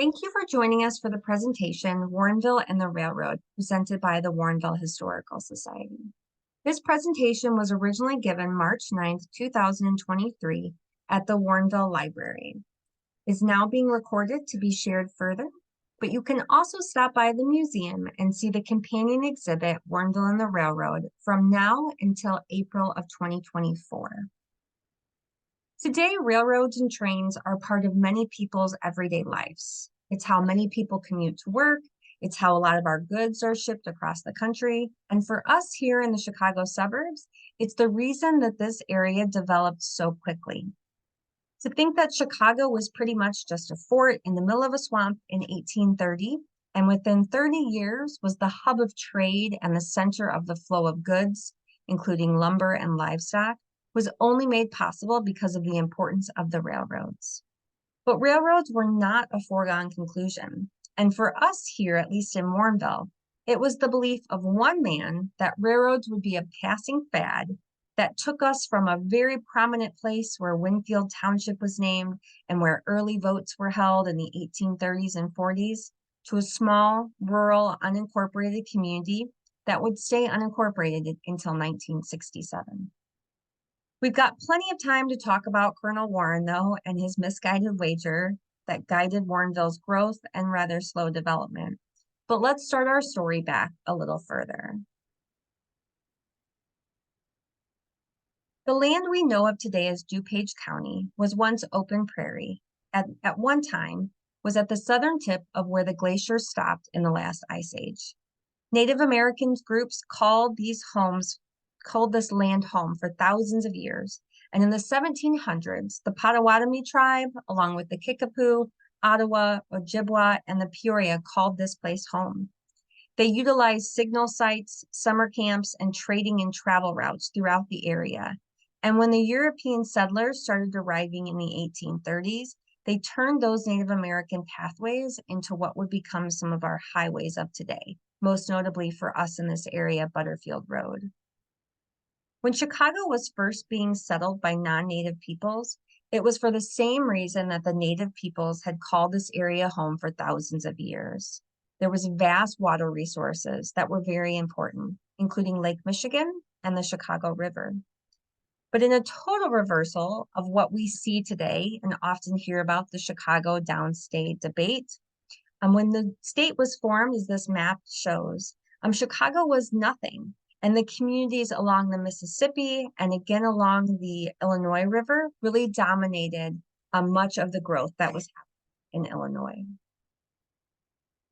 Thank you for joining us for the presentation, Warrenville and the Railroad, presented by the Warrenville Historical Society. This presentation was originally given March 9th, 2023 at the Warrenville Library. It's now being recorded to be shared further, but you can also stop by the museum and see the companion exhibit, Warrenville and the Railroad, from now until April of 2024. Today, railroads and trains are part of many people's everyday lives. It's how many people commute to work. It's how a lot of our goods are shipped across the country. And for us here in the Chicago suburbs, it's the reason that this area developed so quickly. To think that Chicago was pretty much just a fort in the middle of a swamp in 1830, and within 30 years was the hub of trade and the center of the flow of goods, including lumber and livestock, was only made possible because of the importance of the railroads. But railroads were not a foregone conclusion. And for us here, at least in Warrenville, it was the belief of one man that railroads would be a passing fad that took us from a very prominent place where Winfield Township was named and where early votes were held in the 1830s and 40s to a small, rural, unincorporated community that would stay unincorporated until 1967. We've got plenty of time to talk about Colonel Warren, though, and his misguided wager that guided Warrenville's growth and rather slow development. But let's start our story back a little further. The land we know of today as DuPage County was once open prairie. At one time, was at the southern tip of where the glaciers stopped in the last ice age. Native American groups called this land home for thousands of years. And in the 1700s, the Potawatomi tribe, along with the Kickapoo, Ottawa, Ojibwa, and the Peoria called this place home. They utilized signal sites, summer camps, and trading and travel routes throughout the area. And when the European settlers started arriving in the 1830s, they turned those Native American pathways into what would become some of our highways of today, most notably for us in this area, Butterfield Road. When Chicago was first being settled by non-native peoples, it was for the same reason that the native peoples had called this area home for thousands of years. There was vast water resources that were very important, including Lake Michigan and the Chicago River. But in a total reversal of what we see today and often hear about the Chicago downstate debate, when the state was formed, as this map shows, Chicago was nothing. And the communities along the Mississippi and again along the Illinois River really dominated much of the growth that was happening in Illinois.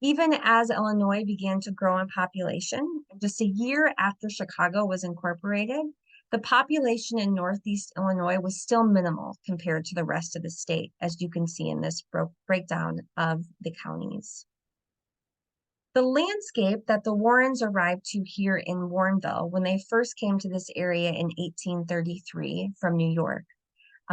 Even as Illinois began to grow in population, just a year after Chicago was incorporated, the population in Northeast Illinois was still minimal compared to the rest of the state, as you can see in this breakdown of the counties. The landscape that the Warrens arrived to here in Warrenville when they first came to this area in 1833 from New York.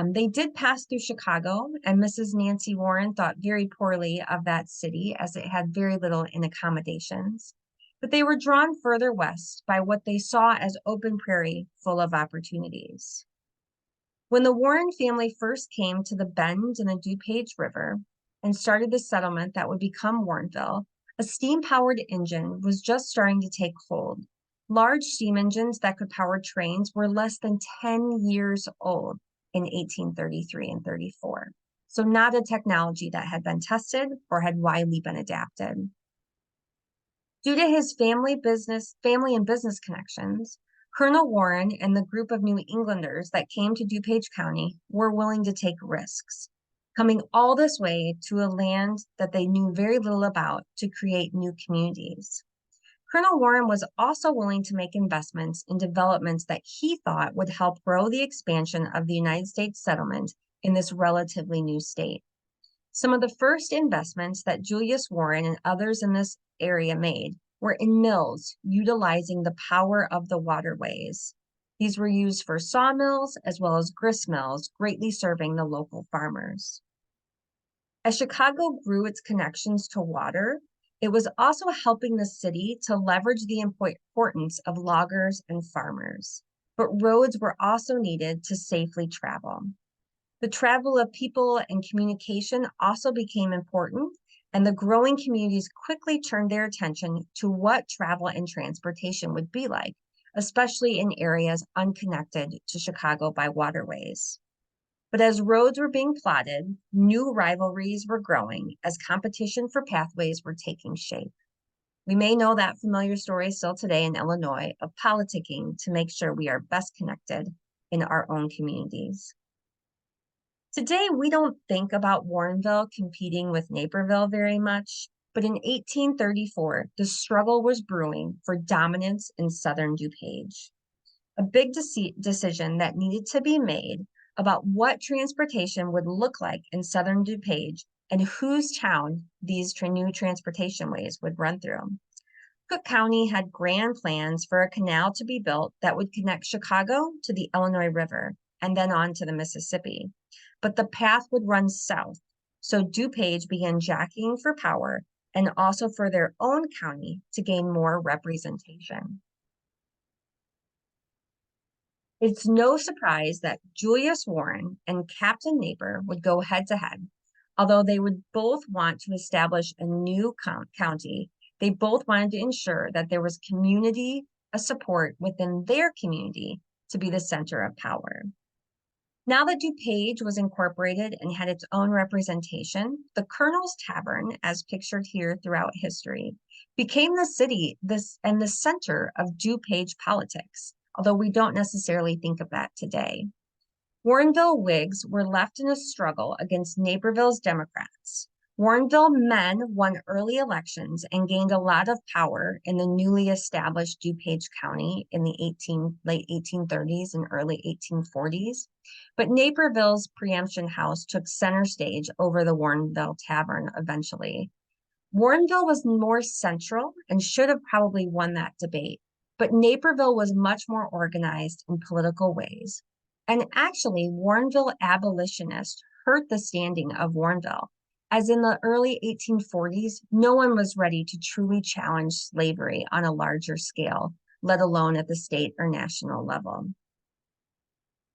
They did pass through Chicago, and Mrs. Nancy Warren thought very poorly of that city as it had very little in accommodations. But they were drawn further west by what they saw as open prairie full of opportunities. When the Warren family first came to the bend in the DuPage River and started the settlement that would become Warrenville, a steam-powered engine was just starting to take hold. Large steam engines that could power trains were less than 10 years old in 1833 and 34. So not a technology that had been tested or had widely been adapted. Due to his family and business connections, Colonel Warren and the group of New Englanders that came to DuPage County were willing to take risks, coming all this way to a land that they knew very little about to create new communities. Colonel Warren was also willing to make investments in developments that he thought would help grow the expansion of the United States settlement in this relatively new state. Some of the first investments that Julius Warren and others in this area made were in mills utilizing the power of the waterways. These were used for sawmills as well as grist mills, greatly serving the local farmers. As Chicago grew its connections to water, it was also helping the city to leverage the importance of loggers and farmers. But roads were also needed to safely travel. The travel of people and communication also became important, and the growing communities quickly turned their attention to what travel and transportation would be like, especially in areas unconnected to Chicago by waterways. But as roads were being plotted, new rivalries were growing as competition for pathways were taking shape. We may know that familiar story still today in Illinois of politicking to make sure we are best connected in our own communities. Today, we don't think about Warrenville competing with Naperville very much, but in 1834, the struggle was brewing for dominance in southern DuPage. A big decision that needed to be made about what transportation would look like in southern DuPage and whose town these new transportation ways would run through. Cook County had grand plans for a canal to be built that would connect Chicago to the Illinois River and then on to the Mississippi. But the path would run south, so DuPage began jockeying for power and also for their own county to gain more representation. It's no surprise that Julius Warren and Captain Napier would go head to head. Although they would both want to establish a new county, they both wanted to ensure that there was community support within their community to be the center of power. Now that DuPage was incorporated and had its own representation, the Colonel's Tavern, as pictured here throughout history, became the city and the center of DuPage politics, although we don't necessarily think of that today. Warrenville Whigs were left in a struggle against Naperville's Democrats. Warrenville men won early elections and gained a lot of power in the newly established DuPage County in the late 1830s and early 1840s. But Naperville's preemption house took center stage over the Warrenville Tavern eventually. Warrenville was more central and should have probably won that debate, but Naperville was much more organized in political ways. And actually, Warrenville abolitionists hurt the standing of Warrenville, as in the early 1840s, no one was ready to truly challenge slavery on a larger scale, let alone at the state or national level.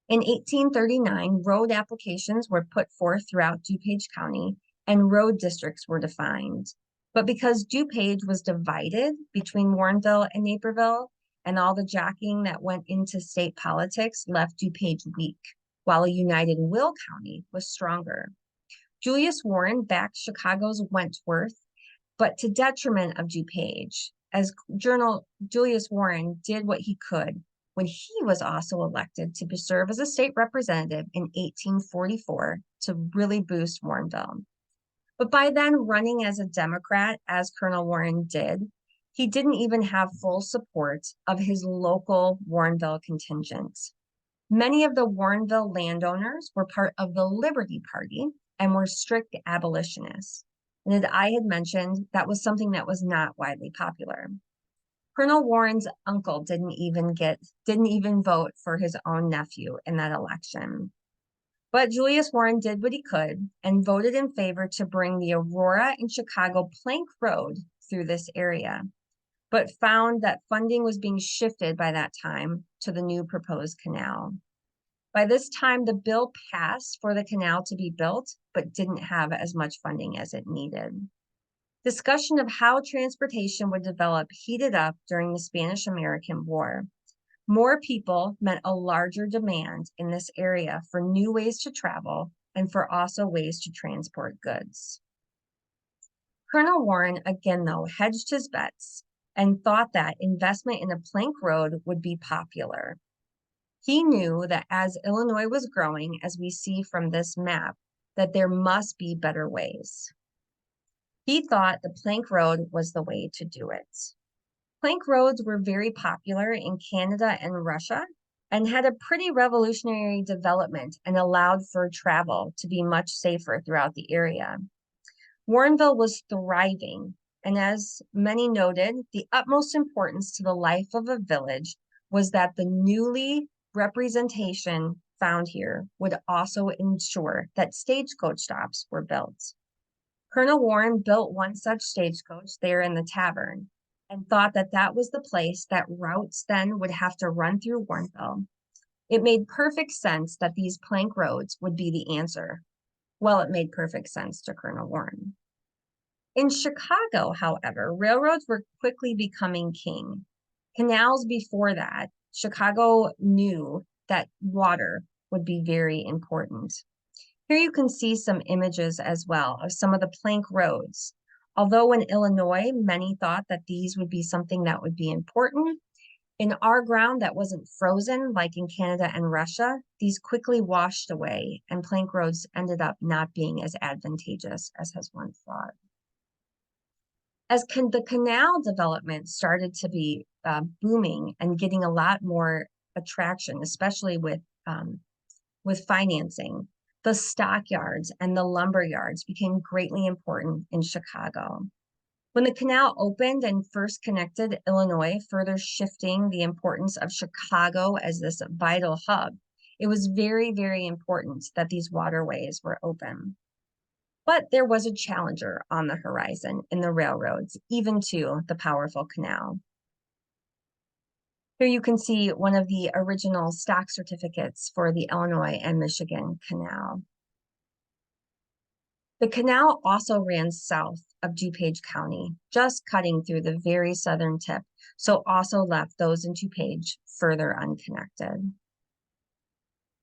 In 1839, road applications were put forth throughout DuPage County, and road districts were defined. But because DuPage was divided between Warrenville and Naperville, and all the jockeying that went into state politics left DuPage weak, while a united Will County was stronger. Julius Warren backed Chicago's Wentworth, but to detriment of DuPage, as Julius Warren did what he could when he was also elected to serve as a state representative in 1844 to really boost Warrenville. But by then, running as a Democrat, as Colonel Warren did, he didn't even have full support of his local Warrenville contingent. Many of the Warrenville landowners were part of the Liberty Party and were strict abolitionists. And as I had mentioned, that was something that was not widely popular. Colonel Warren's uncle didn't even vote for his own nephew in that election. But Julius Warren did what he could and voted in favor to bring the Aurora and Chicago Plank Road through this area, but found that funding was being shifted by that time to the new proposed canal. By this time, the bill passed for the canal to be built, but didn't have as much funding as it needed. Discussion of how transportation would develop heated up during the Spanish-American War. More people meant a larger demand in this area for new ways to travel and for also ways to transport goods. Colonel Warren, again though, hedged his bets and thought that investment in a plank road would be popular. He knew that as Illinois was growing, as we see from this map, that there must be better ways. He thought the plank road was the way to do it. Plank roads were very popular in Canada and Russia and had a pretty revolutionary development and allowed for travel to be much safer throughout the area. Warrenville was thriving, and as many noted, the utmost importance to the life of a village was that the newly representation found here would also ensure that stagecoach stops were built. Colonel Warren built one such stagecoach there in the tavern and thought that that was the place that routes then would have to run through Warrenville. It made perfect sense that these plank roads would be the answer. Well, it made perfect sense to Colonel Warren. In Chicago, however, railroads were quickly becoming king. Canals before that, Chicago knew that water would be very important. Here you can see some images as well of some of the plank roads. Although in Illinois, many thought that these would be something that would be important, in our ground that wasn't frozen, like in Canada and Russia, these quickly washed away, and plank roads ended up not being as advantageous as has once thought. As the canal development started to be booming and getting a lot more attraction, especially with financing, the stockyards and the lumber yards became greatly important in Chicago. When the canal opened and first connected Illinois, further shifting the importance of Chicago as this vital hub, it was very, very important that these waterways were open. But there was a challenger on the horizon in the railroads, even to the powerful canal. Here you can see one of the original stock certificates for the Illinois and Michigan Canal. The canal also ran south of DuPage County, just cutting through the very southern tip, so also left those in DuPage further unconnected.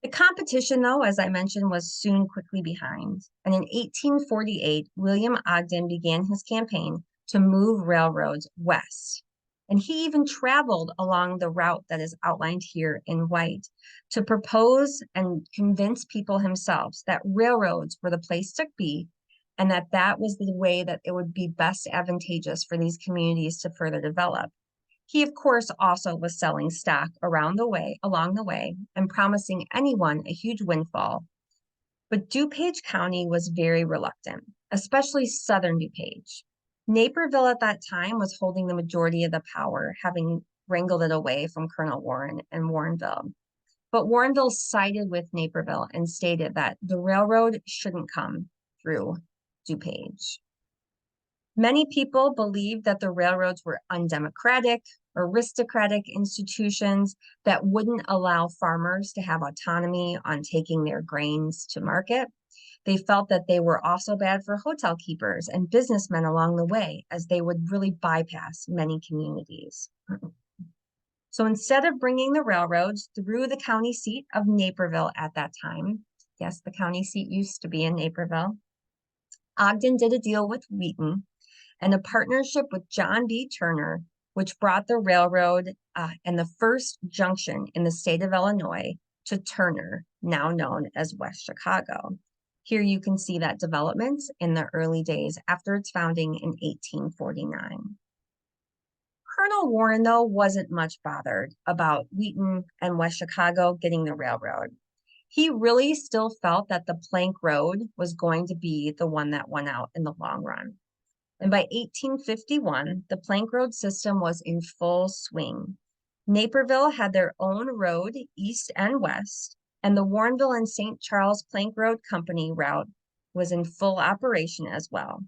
The competition, though, as I mentioned, was soon quickly behind. And in 1848, William Ogden began his campaign to move railroads west. And he even traveled along the route that is outlined here in white to propose and convince people himself that railroads were the place to be, and that that was the way that it would be best advantageous for these communities to further develop. He, of course, also was selling stock along the way, and promising anyone a huge windfall. But DuPage County was very reluctant, especially southern DuPage. Naperville at that time was holding the majority of the power, having wrangled it away from Colonel Warren and Warrenville. But Warrenville sided with Naperville and stated that the railroad shouldn't come through DuPage. Many people believed that the railroads were undemocratic, aristocratic institutions that wouldn't allow farmers to have autonomy on taking their grains to market. They felt that they were also bad for hotel keepers and businessmen along the way, as they would really bypass many communities. So instead of bringing the railroads through the county seat of Naperville at that time, yes, the county seat used to be in Naperville, Ogden did a deal with Wheaton and a partnership with John B. Turner, which brought the railroad and the first junction in the state of Illinois to Turner, now known as West Chicago. Here you can see that development in the early days after its founding in 1849. Colonel Warren, though, wasn't much bothered about Wheaton and West Chicago getting the railroad. He really still felt that the plank road was going to be the one that won out in the long run. And by 1851, the plank road system was in full swing. Naperville had their own road, east and west, and the Warrenville and St. Charles Plank Road Company route was in full operation as well.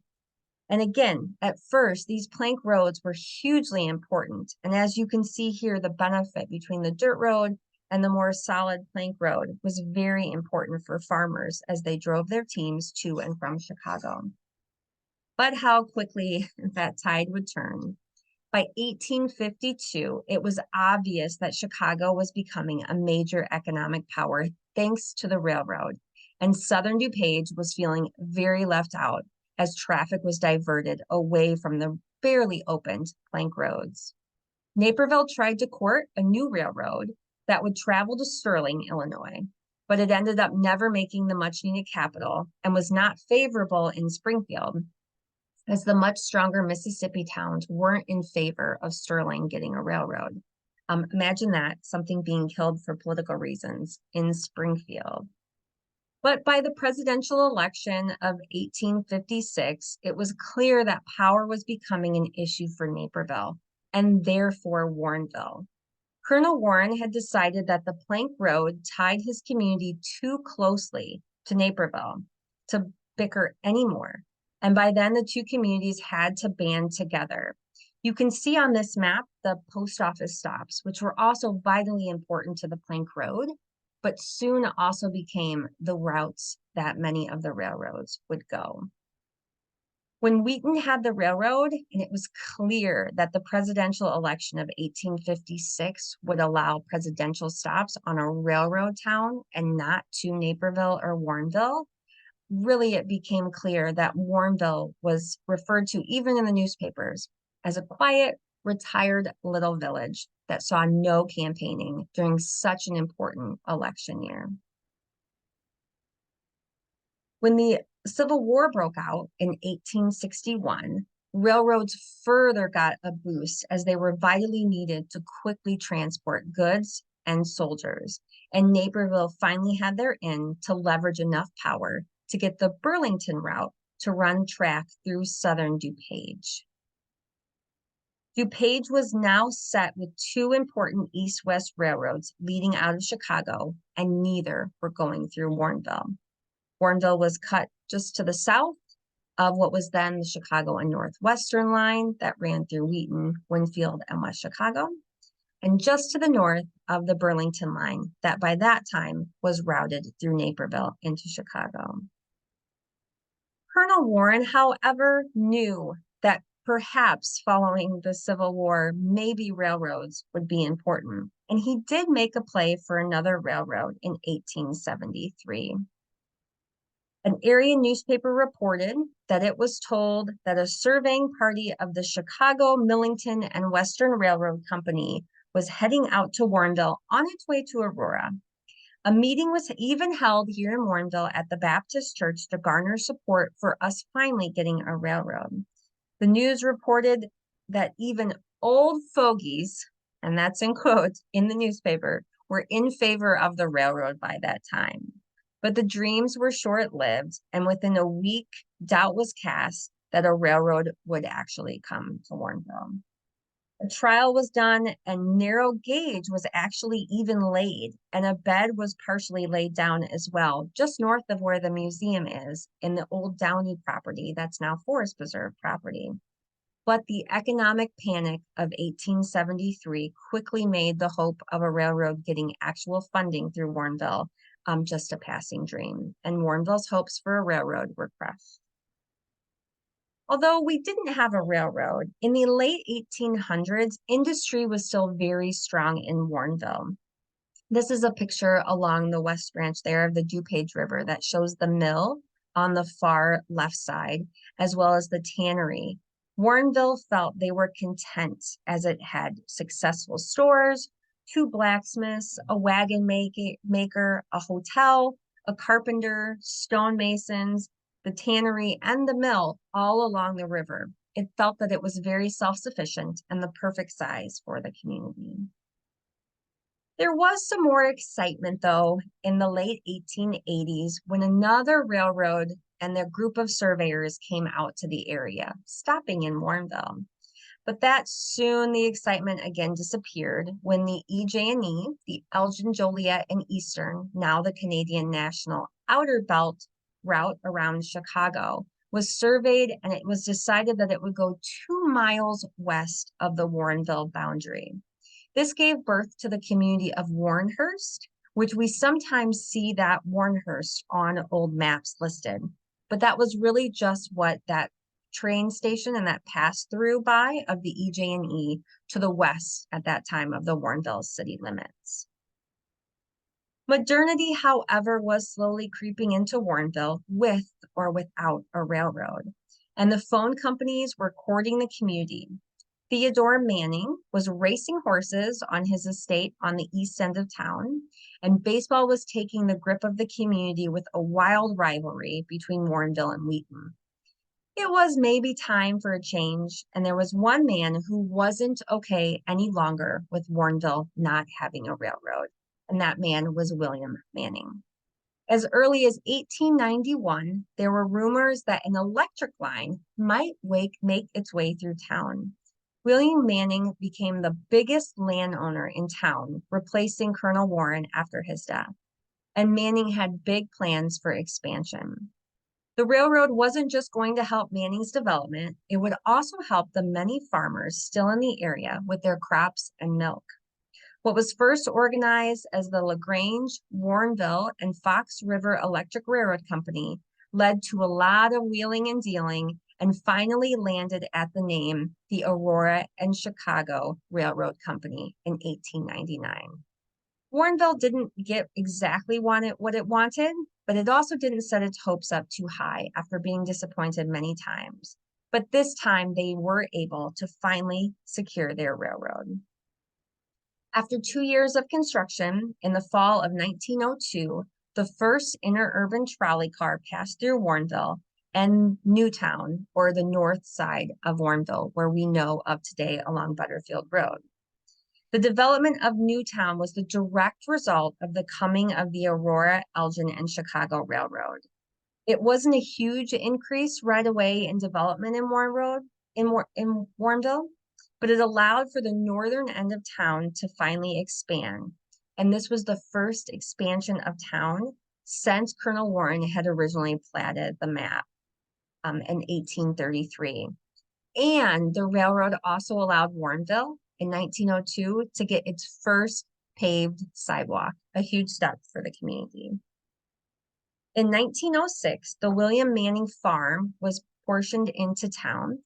And again, at first, these plank roads were hugely important. And as you can see here, the benefit between the dirt road and the more solid plank road was very important for farmers as they drove their teams to and from Chicago. But how quickly that tide would turn. By 1852, it was obvious that Chicago was becoming a major economic power thanks to the railroad, and southern DuPage was feeling very left out as traffic was diverted away from the barely opened plank roads. Naperville tried to court a new railroad that would travel to Sterling, Illinois, but it ended up never making the much-needed capital and was not favorable in Springfield, as the much stronger Mississippi towns weren't in favor of Sterling getting a railroad. Imagine that, something being killed for political reasons in Springfield. But by the presidential election of 1856, it was clear that power was becoming an issue for Naperville, and therefore Warrenville. Colonel Warren had decided that the plank road tied his community too closely to Naperville to bicker anymore. And by then, the two communities had to band together. You can see on this map the post office stops, which were also vitally important to the plank road, but soon also became the routes that many of the railroads would go. When Wheaton had the railroad, and it was clear that the presidential election of 1856 would allow presidential stops on a railroad town and not to Naperville or Warrenville, really it became clear that Warrenville was referred to, even in the newspapers, as a quiet, retired little village that saw no campaigning during such an important election year. When the Civil War broke out in 1861, railroads further got a boost as they were vitally needed to quickly transport goods and soldiers. And Naperville finally had their in to leverage enough power to get the Burlington route to run track through southern DuPage. DuPage was now set with two important east-west railroads leading out of Chicago, and neither were going through Warrenville. Warrenville was cut just to the south of what was then the Chicago and Northwestern line that ran through Wheaton, Winfield, and West Chicago, and just to the north of the Burlington line that by that time was routed through Naperville into Chicago. Colonel Warren, however, knew that perhaps following the Civil War, maybe railroads would be important, and he did make a play for another railroad in 1873. An area newspaper reported that it was told that a surveying party of the Chicago, Millington, and Western Railroad Company was heading out to Warrenville on its way to Aurora. A meeting was even held here in Warrenville at the Baptist Church to garner support for us finally getting a railroad. The news reported that even old fogies, and that's in quotes in the newspaper, were in favor of the railroad by that time. But the dreams were short-lived, and within a week, doubt was cast that a railroad would actually come to Warrenville. A trial was done, and narrow gauge was actually even laid, and a bed was partially laid down as well, just north of where the museum is, in the old Downey property that's now Forest Preserve property. But the economic panic of 1873 quickly made the hope of a railroad getting actual funding through Warrenville just a passing dream, and Warrenville's hopes for a railroad were crushed. Although we didn't have a railroad, in the late 1800s, industry was still very strong in Warrenville. This is a picture along the West Branch there of the DuPage River that shows the mill on the far left side, as well as the tannery. Warrenville felt they were content as it had successful stores, two blacksmiths, a wagon maker, a hotel, a carpenter, stonemasons, the tannery, and the mill all along the river. It felt that it was very self-sufficient and the perfect size for the community. There was some more excitement, though, in the late 1880s when another railroad and their group of surveyors came out to the area, stopping in Warrenville. But that soon the excitement again disappeared when the EJ&E, the Elgin, Joliet, and Eastern, now the Canadian National Outer Belt route around Chicago, was surveyed, and it was decided that it would go 2 miles west of the Warrenville boundary. This gave birth to the community of Warrenhurst, which we sometimes see that Warrenhurst on old maps listed. But that was really just what that train station and that pass through by of the EJ&E to the west at that time of the Warrenville city limits. Modernity, however, was slowly creeping into Warrenville with or without a railroad, and the phone companies were courting the community. Theodore Manning was racing horses on his estate on the east end of town, and baseball was taking the grip of the community with a wild rivalry between Warrenville and Wheaton. It was maybe time for a change, and there was one man who wasn't okay any longer with Warrenville not having a railroad, and that man was William Manning. As early as 1891, there were rumors that an electric line might make its way through town. William Manning became the biggest landowner in town, replacing Colonel Warren after his death, and Manning had big plans for expansion. The railroad wasn't just going to help Manning's development, it would also help the many farmers still in the area with their crops and milk. What was first organized as the LaGrange, Warrenville, and Fox River Electric Railroad Company led to a lot of wheeling and dealing and finally landed at the name the Aurora and Chicago Railroad Company in 1899. Warrenville didn't get exactly what it wanted, but it also didn't set its hopes up too high after being disappointed many times. But this time they were able to finally secure their railroad. After 2 years of construction, in the fall of 1902, the first interurban trolley car passed through Warrenville and Newtown, or the north side of Warrenville, where we know of today along Butterfield Road. The development of Newtown was the direct result of the coming of the Aurora, Elgin, and Chicago Railroad. It wasn't a huge increase right away in development in Warrenville, but it allowed for the northern end of town to finally expand. And this was the first expansion of town since Colonel Warren had originally platted the map in 1833. And the railroad also allowed Warrenville in 1902 to get its first paved sidewalk, a huge step for the community. In 1906, the William Manning Farm was portioned into town,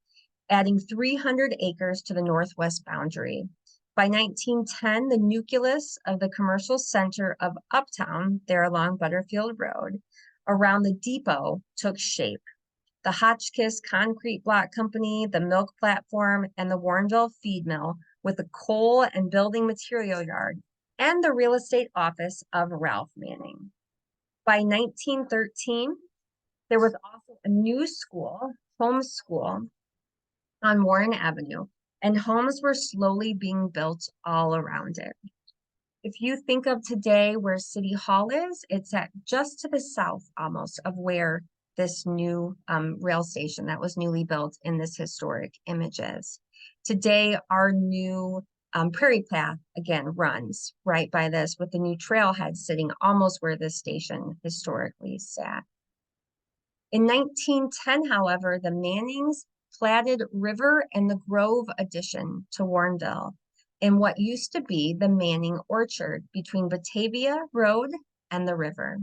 adding 300 acres to the northwest boundary. By 1910, the nucleus of the commercial center of Uptown, there along Butterfield Road, around the depot took shape. The Hotchkiss Concrete Block Company, the milk platform, and the Warrenville Feed Mill with the coal and building material yard, and the real estate office of Ralph Manning. By 1913, there was also a new school, Holmes School, on Warren Avenue, and homes were slowly being built all around it. If you think of today where City Hall is, it's at just to the south almost of where this new rail station that was newly built in this historic image is. Today, our new Prairie Path, again, runs right by this with the new trailhead sitting almost where this station historically sat. In 1910, however, the Mannings platted River and the Grove addition to Warrenville in what used to be the Manning Orchard between Batavia Road and the river.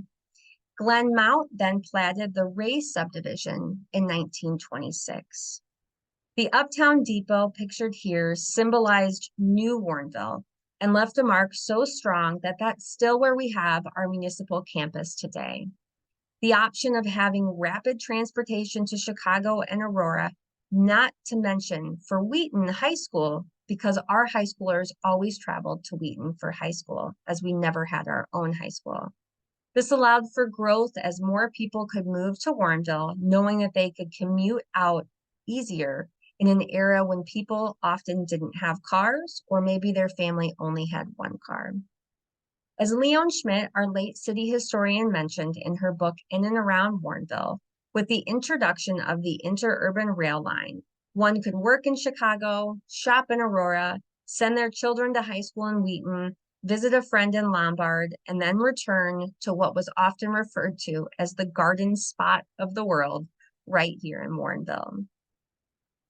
Glen Mount then platted the Ray subdivision in 1926. The Uptown Depot pictured here symbolized New Warrenville and left a mark so strong that that's still where we have our municipal campus today. The option of having rapid transportation to Chicago and Aurora, not to mention for Wheaton High School, because our high schoolers always traveled to Wheaton for high school, as we never had our own high school. This allowed for growth as more people could move to Warrenville, knowing that they could commute out easier in an era when people often didn't have cars, or maybe their family only had one car. As Leon Schmidt, our late city historian, mentioned in her book In and Around Warrenville, with the introduction of the interurban rail line, one could work in Chicago, shop in Aurora, send their children to high school in Wheaton, visit a friend in Lombard, and then return to what was often referred to as the garden spot of the world, right here in Warrenville.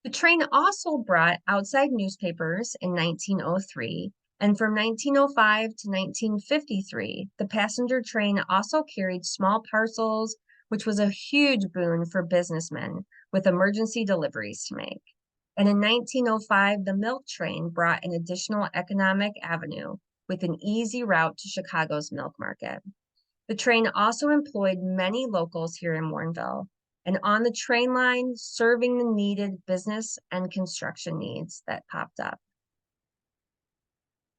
The train also brought outside newspapers in 1903, and from 1905 to 1953, the passenger train also carried small parcels, which was a huge boon for businessmen with emergency deliveries to make. And in 1905, the milk train brought an additional economic avenue with an easy route to Chicago's milk market. The train also employed many locals here in Warrenville, and on the train line, serving the needed business and construction needs that popped up.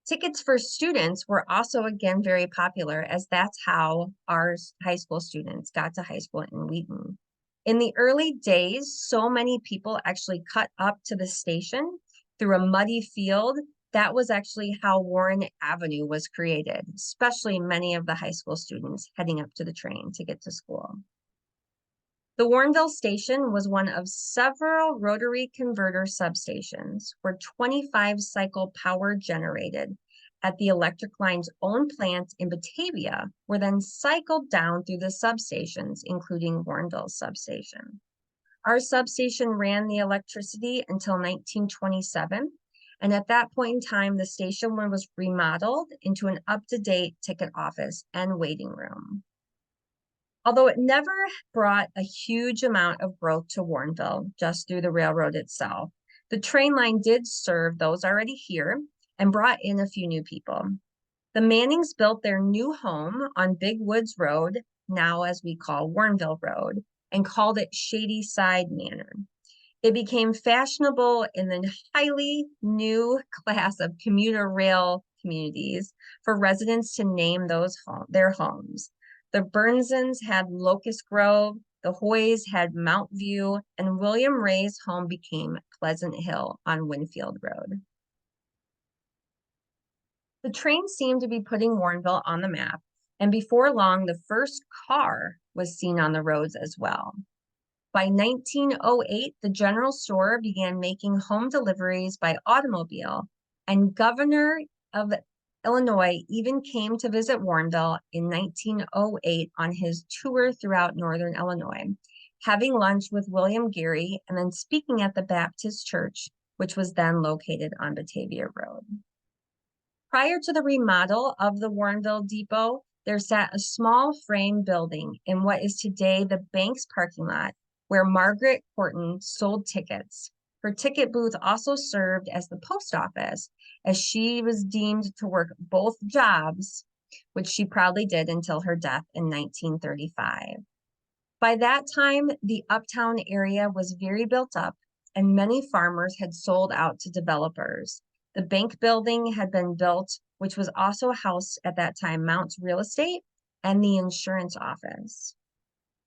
Tickets for students were also, again, very popular, as that's how our high school students got to high school in Wheaton. In the early days, so many people actually cut up to the station through a muddy field. That was actually how Warren Avenue was created, especially many of the high school students heading up to the train to get to school. The Warrenville station was one of several rotary converter substations where 25 cycle power generated at the electric line's own plant in Batavia were then cycled down through the substations, including Warrenville's substation. Our substation ran the electricity until 1927, and at that point in time, the station was remodeled into an up-to-date ticket office and waiting room. Although it never brought a huge amount of growth to Warrenville, just through the railroad itself, the train line did serve those already here and brought in a few new people. The Mannings built their new home on Big Woods Road, now as we call Warrenville Road, and called it Shady Side Manor. It became fashionable in the highly new class of commuter rail communities for residents to name their homes. The Burnsons had Locust Grove, the Hoys had Mount View, and William Ray's home became Pleasant Hill on Winfield Road. The train seemed to be putting Warrenville on the map, and before long, the first car was seen on the roads as well. By 1908, the general store began making home deliveries by automobile, and Governor of Illinois even came to visit Warrenville in 1908 on his tour throughout Northern Illinois, having lunch with William Geary and then speaking at the Baptist Church, which was then located on Batavia Road. Prior to the remodel of the Warrenville Depot, there sat a small frame building in what is today the bank's parking lot, where Margaret Horton sold tickets. Her ticket booth also served as the post office, as she was deemed to work both jobs, which she proudly did until her death in 1935. By that time, the uptown area was very built up, and many farmers had sold out to developers. The bank building had been built, which was also housed at that time Mount's Real Estate and the insurance office.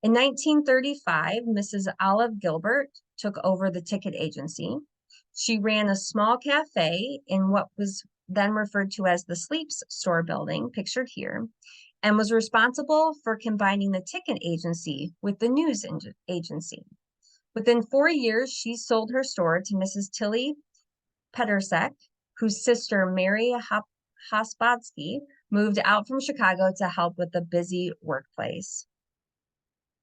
In 1935, Mrs. Olive Gilbert took over the ticket agency. She ran a small cafe in what was then referred to as the Sleeps Store building, pictured here, and was responsible for combining the ticket agency with the news agency. Within 4 years, she sold her store to Mrs. Tilly Pedersek, whose sister Mary Hospodsky moved out from Chicago to help with the busy workplace.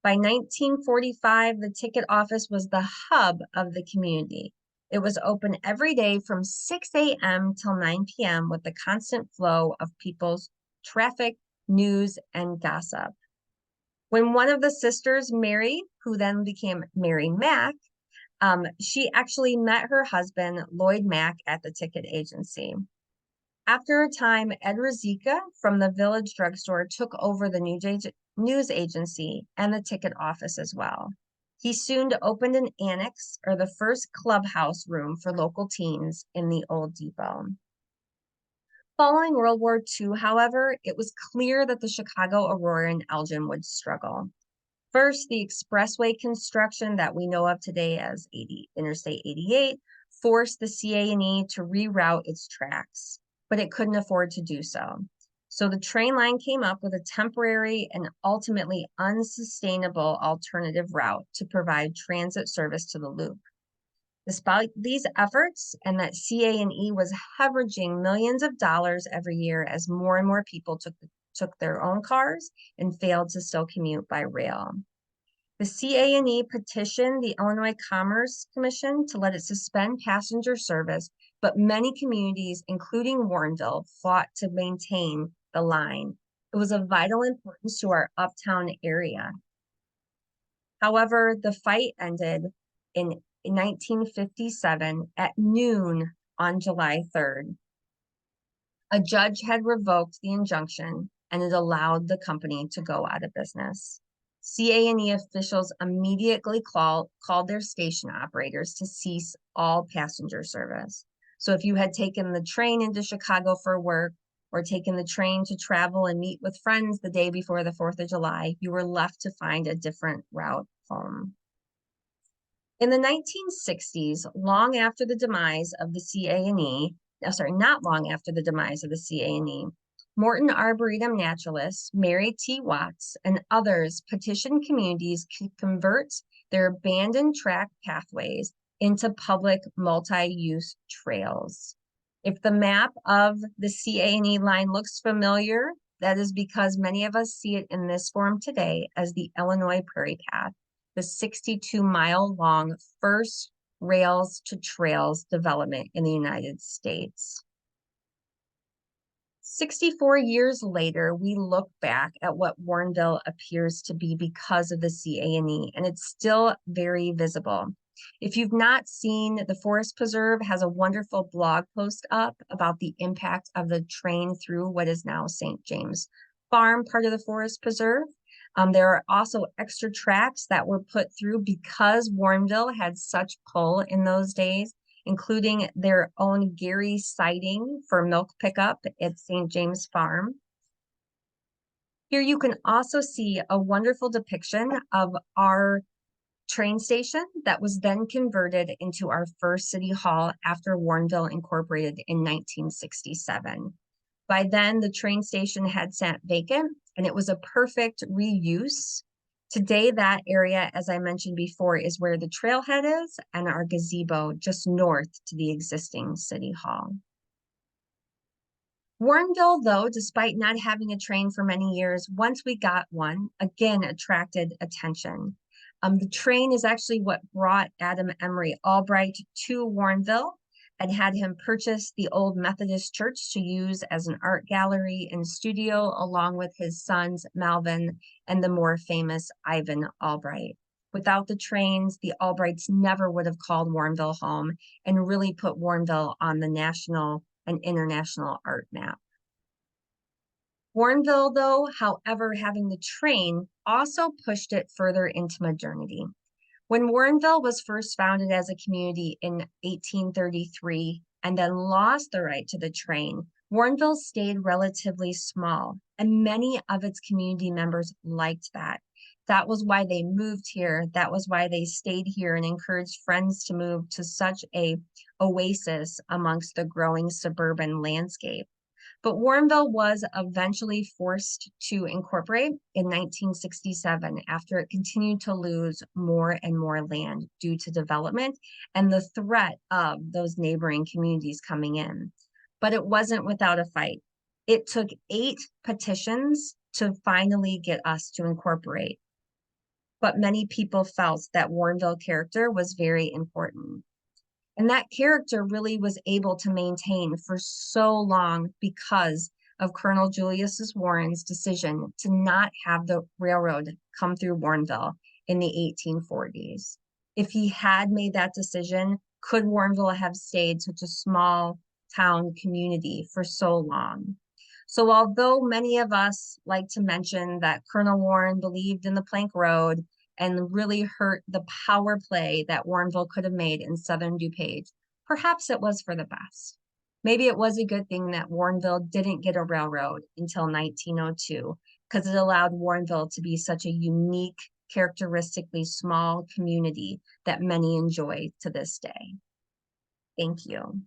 By 1945, the ticket office was the hub of the community. It was open every day from 6 a.m. till 9 p.m. with the constant flow of people's traffic, news, and gossip. When one of the sisters, Mary, who then became Mary Mack, she actually met her husband, Lloyd Mack, at the ticket agency. After a time, Ed Ruzicka from the Village Drugstore took over the news agency and the ticket office as well. He soon opened an annex, or the first clubhouse room for local teens in the old depot. Following World War II, however, it was clear that the Chicago, Aurora, and Elgin would struggle. First, the expressway construction that we know of today as Interstate 88 forced the CA&E to reroute its tracks, but it couldn't afford to do so. So the train line came up with a temporary and ultimately unsustainable alternative route to provide transit service to the loop. Despite these efforts, and that CA&E was hemorrhaging millions of dollars every year as more and more people took their own cars and failed to still commute by rail. The CA&E petitioned the Illinois Commerce Commission to let it suspend passenger service, but many communities, including Warrenville, fought to maintain the line. It was of vital importance to our uptown area. However, the fight ended in 1957 at noon on July 3rd. A judge had revoked the injunction, and it allowed the company to go out of business. CA&E officials immediately called their station operators to cease all passenger service. So if you had taken the train into Chicago for work or taken the train to travel and meet with friends the day before the 4th of July, you were left to find a different route home. In the 1960s, long after the demise of the CA&E, not long after the demise of the CA&E, Morton Arboretum naturalists, Mary T. Watts, and others petitioned communities to convert their abandoned track pathways into public multi-use trails. If the map of the CA&E line looks familiar, that is because many of us see it in this form today as the Illinois Prairie Path, the 62-mile-long first rails to trails development in the United States. 64 years later, we look back at what Warrenville appears to be because of the CA&E, and it's still very visible. If you've not seen, the Forest Preserve has a wonderful blog post up about the impact of the train through what is now St. James Farm, part of the Forest Preserve. There are also extra tracks that were put through because Warrenville had such pull in those days, including their own Gary siding for milk pickup at St. James Farm. Here you can also see a wonderful depiction of our train station that was then converted into our first city hall after Warrenville incorporated in 1967. By then, the train station had sat vacant and it was a perfect reuse. Today, that area, as I mentioned before, is where the trailhead is and our gazebo just north to the existing city hall. Warrenville, though, despite not having a train for many years, once we got one, again attracted attention. The train is actually what brought Adam Emery Albright to Warrenville and had him purchase the old Methodist church to use as an art gallery and studio, along with his sons, Malvin, and the more famous Ivan Albright. Without the trains, the Albrights never would have called Warrenville home and really put Warrenville on the national and international art map. Warrenville, though, however, having the train also pushed it further into modernity. When Warrenville was first founded as a community in 1833 and then lost the right to the train, Warrenville stayed relatively small, and many of its community members liked that. That was why they moved here. That was why they stayed here and encouraged friends to move to such a oasis amongst the growing suburban landscape. But Warrenville was eventually forced to incorporate in 1967 after it continued to lose more and more land due to development and the threat of those neighboring communities coming in. But it wasn't without a fight. It took 8 petitions to finally get us to incorporate. But many people felt that Warrenville character was very important. And that character really was able to maintain for so long because of Colonel Julius Warren's decision to not have the railroad come through Warrenville in the 1840s. If he had made that decision, could Warrenville have stayed such a small town community for so long? So although many of us like to mention that Colonel Warren believed in the plank road and really hurt the power play that Warrenville could have made in southern DuPage, perhaps it was for the best. Maybe it was a good thing that Warrenville didn't get a railroad until 1902, because it allowed Warrenville to be such a unique, characteristically small community that many enjoy to this day. Thank you.